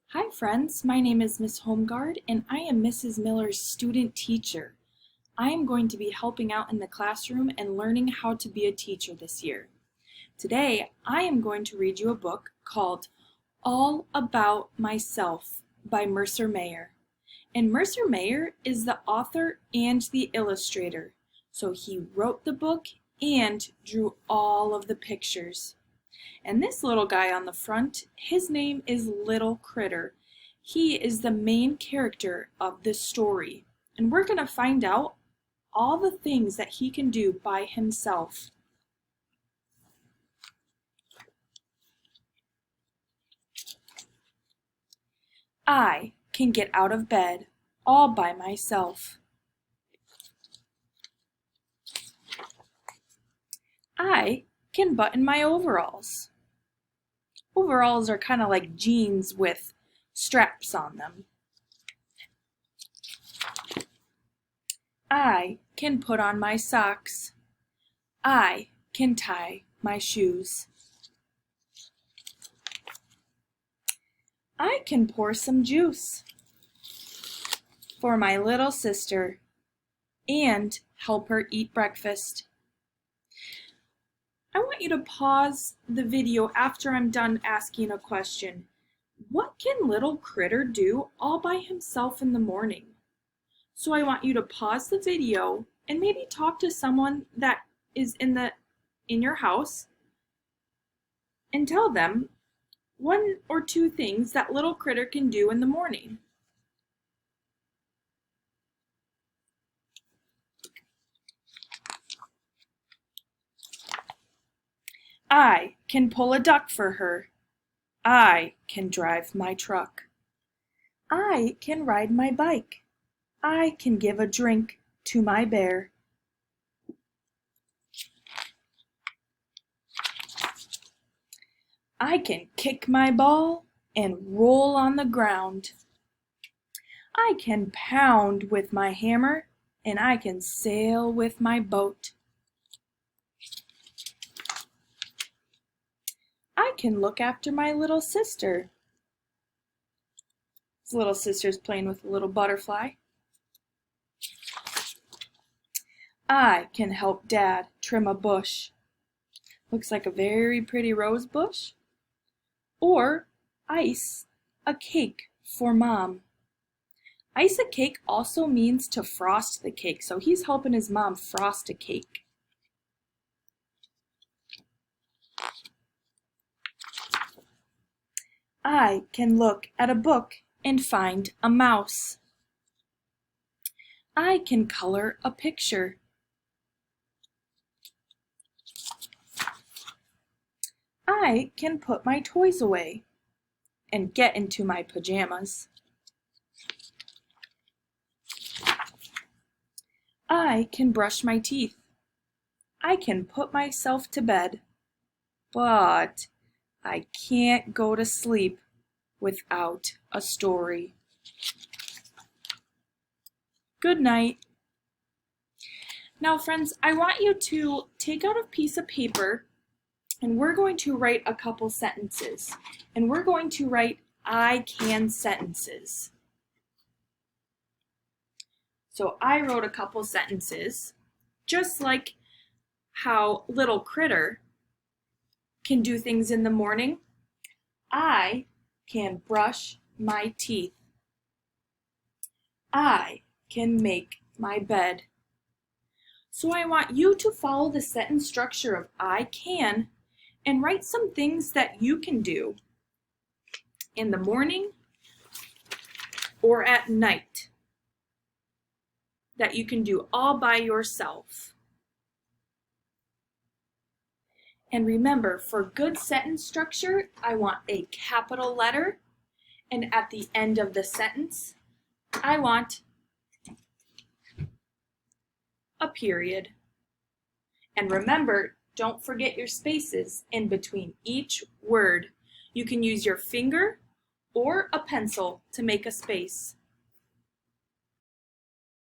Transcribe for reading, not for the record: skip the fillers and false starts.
Hi friends, my name is Miss Homegard and I am Mrs. Miller's student teacher. I am going to be helping out in the classroom and learning how to be a teacher this year. Today I am going to read you a book called All About Myself by Mercer Mayer. And Mercer Mayer is the author and the illustrator. So he wrote the book and drew all of the pictures. And this little guy on the front, his name is Little Critter. He is the main character of this story. And we're going to find out all the things that he can do by himself. I can get out of bed all by myself. I can button my overalls. Overalls are kind of like jeans with straps on them. I can put on my socks. I can tie my shoes. I can pour some juice for my little sister and help her eat breakfast. I want you to pause the video after I'm done asking a question. What can Little Critter do all by himself in the morning? So I want you to pause the video and maybe talk to someone that is in your house and tell them one or two things that Little Critter can do in the morning. I can pull a duck for her. I can drive my truck. I can ride my bike. I can give a drink to my bear. I can kick my ball and roll on the ground. I can pound with my hammer and I can sail with my boat. I can look after my little sister. His little sister's playing with a little butterfly. I can help Dad trim a bush. Looks like a very pretty rose bush. Or ice a cake for Mom. Ice a cake also means to frost the cake, so he's helping his mom frost a cake. I can look at a book and find a mouse. I can color a picture. I can put my toys away and get into my pajamas. I can brush my teeth. I can put myself to bed, but I can't go to sleep without a story. Good night. Now friends, I want you to take out a piece of paper and we're going to write a couple sentences. And we're going to write I can sentences. So I wrote a couple sentences, just like how Little Critter can do things in the morning. I can brush my teeth. I can make my bed. So I want you to follow the sentence structure of I can and write some things that you can do in the morning or at night that you can do all by yourself. And remember, for good sentence structure, I want a capital letter, and at the end of the sentence, I want a period. And remember, don't forget your spaces in between each word. You can use your finger or a pencil to make a space.